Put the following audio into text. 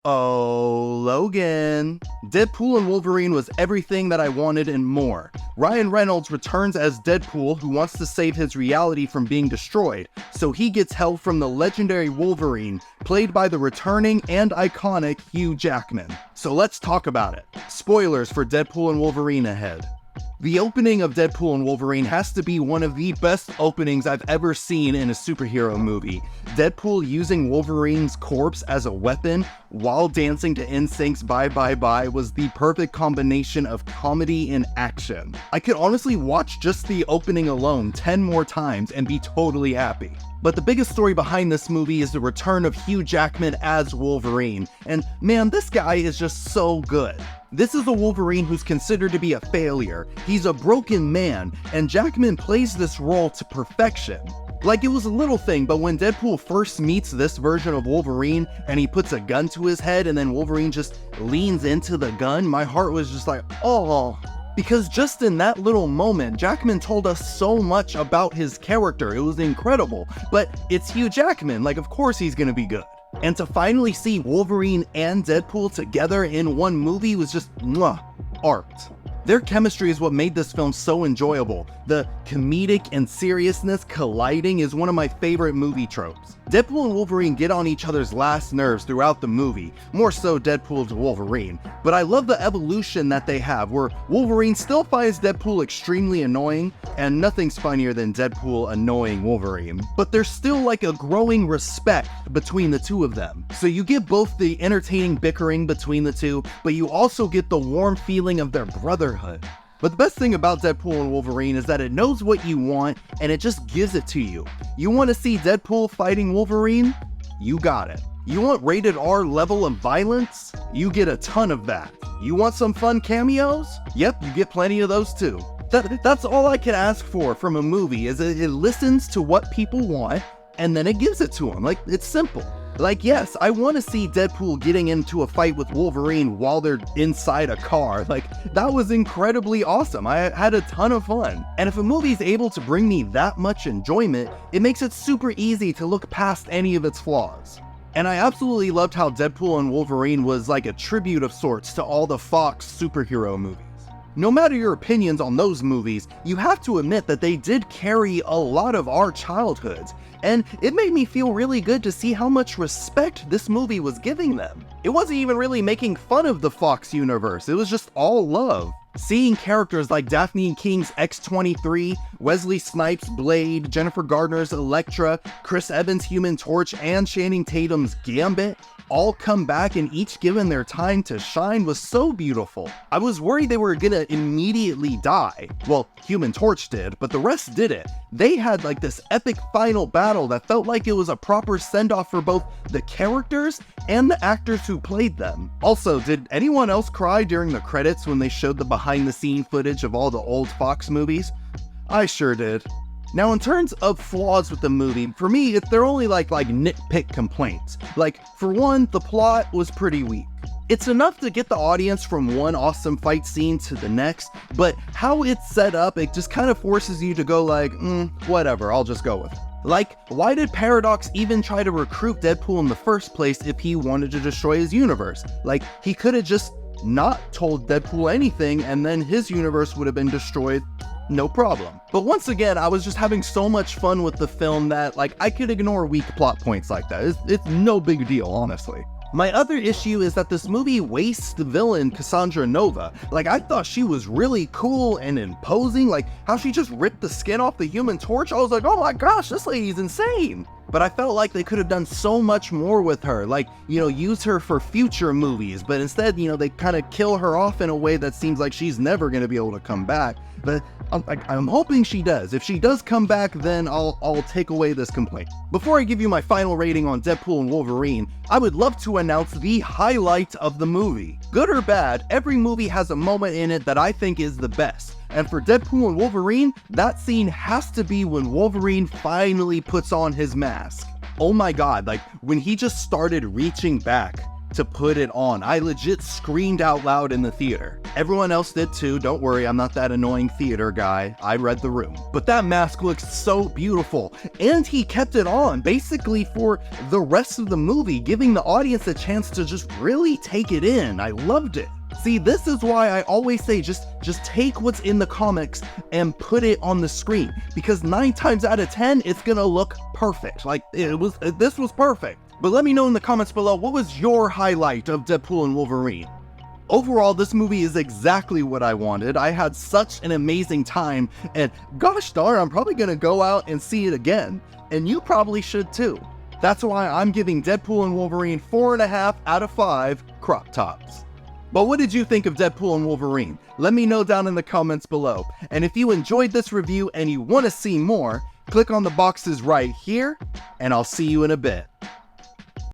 Oh, Logan. Deadpool and Wolverine was everything that I wanted and more. Ryan Reynolds returns as Deadpool, who wants to save his reality from being destroyed, so he gets help from the legendary Wolverine, played by the returning and iconic Hugh Jackman. So let's talk about it. Spoilers for Deadpool and Wolverine ahead. The opening of Deadpool and Wolverine has to be one of the best openings I've ever seen in a superhero movie. Deadpool using Wolverine's corpse as a weapon while dancing to NSYNC's Bye Bye Bye was the perfect combination of comedy and action. I could honestly watch just the opening alone 10 more times and be totally happy. But the biggest story behind this movie is the return of Hugh Jackman as Wolverine, and man, this guy is just so good. This is a Wolverine who's considered to be a failure. He's a broken man, and Jackman plays this role to perfection. Like, it was a little thing, but when Deadpool first meets this version of Wolverine and he puts a gun to his head and then Wolverine just leans into the gun, my heart was just like, oh. Because just in that little moment, Jackman told us so much about his character. It was incredible. But it's Hugh Jackman, like, of course he's gonna be good. And to finally see Wolverine and Deadpool together in one movie was just art. Their chemistry is what made this film so enjoyable. The comedic and seriousness colliding is one of my favorite movie tropes. Deadpool and Wolverine get on each other's last nerves throughout the movie, more so Deadpool to Wolverine, but I love the evolution that they have, where Wolverine still finds Deadpool extremely annoying, and nothing's funnier than Deadpool annoying Wolverine. But there's still like a growing respect between the two of them. So you get both the entertaining bickering between the two, but you also get the warm feeling of their brotherhood. But the best thing about Deadpool and Wolverine is that it knows what you want and it just gives it to you. You want to see Deadpool fighting Wolverine? You got it. You want rated R level of violence? You get a ton of that. You want some fun cameos? Yep, you get plenty of those too. That's all I can ask for from a movie, is it listens to what people want and then it gives it to them. Like, it's simple. Like, yes, I want to see Deadpool getting into a fight with Wolverine while they're inside a car. Like, that was incredibly awesome. I had a ton of fun. And if a movie's able to bring me that much enjoyment, it makes it super easy to look past any of its flaws. And I absolutely loved how Deadpool and Wolverine was like a tribute of sorts to all the Fox superhero movies. No matter your opinions on those movies, you have to admit that they did carry a lot of our childhoods, and it made me feel really good to see how much respect this movie was giving them. It wasn't even really making fun of the Fox universe, it was just all love. Seeing characters like Daphne King's X-23, Wesley Snipes' Blade, Jennifer Gardner's Elektra, Chris Evans' Human Torch, and Channing Tatum's Gambit all come back and each given their time to shine was so beautiful. I was worried they were gonna immediately die. Well, Human Torch did, but the rest didn't. They had like this epic final battle that felt like it was a proper send-off for both the characters and the actors who played them. Also, did anyone else cry during the credits when they showed the behind-the-scene footage of all the old Fox movies? I sure did. Now, in terms of flaws with the movie, for me, they're only like nitpick complaints. Like, for one, the plot was pretty weak. It's enough to get the audience from one awesome fight scene to the next, but how it's set up, it just kind of forces you to go like, whatever, I'll just go with it. Like, why did Paradox even try to recruit Deadpool in the first place if he wanted to destroy his universe? Like, he could have just not told Deadpool anything and then his universe would have been destroyed. No problem. But once again, I was just having so much fun with the film that, like, I could ignore weak plot points like that. It's no big deal, honestly. My other issue is that this movie wastes the villain, Cassandra Nova. Like, I thought she was really cool and imposing, like, how she just ripped the skin off the Human Torch. I was like, oh my gosh, this lady's insane. But I felt like they could have done so much more with her, like, use her for future movies, but instead, they kind of kill her off in a way that seems like she's never going to be able to come back. But I'm hoping she does. If she does come back, then I'll take away this complaint. Before I give you my final rating on Deadpool and Wolverine, I would love to announce the highlight of the movie. Good or bad, every movie has a moment in it that I think is the best. And for Deadpool and Wolverine, that scene has to be when Wolverine finally puts on his mask. Oh my god, like, when he just started reaching back to put it on. I legit screamed out loud in the theater. Everyone else did too, don't worry, I'm not that annoying theater guy. I read the room. But that mask looks so beautiful, and he kept it on basically for the rest of the movie, giving the audience a chance to just really take it in. I loved it. See, this is why I always say just take what's in the comics and put it on the screen, because 9 times out of 10 it's gonna look perfect. Like, this was perfect. But let me know in the comments below, what was your highlight of Deadpool and Wolverine? Overall, this movie is exactly what I wanted. I had such an amazing time, and gosh darn, I'm probably gonna go out and see it again. And you probably should too. That's why I'm giving Deadpool and Wolverine 4.5 out of 5 crop tops. But what did you think of Deadpool and Wolverine? Let me know down in the comments below. And if you enjoyed this review and you want to see more, click on the boxes right here, and I'll see you in a bit.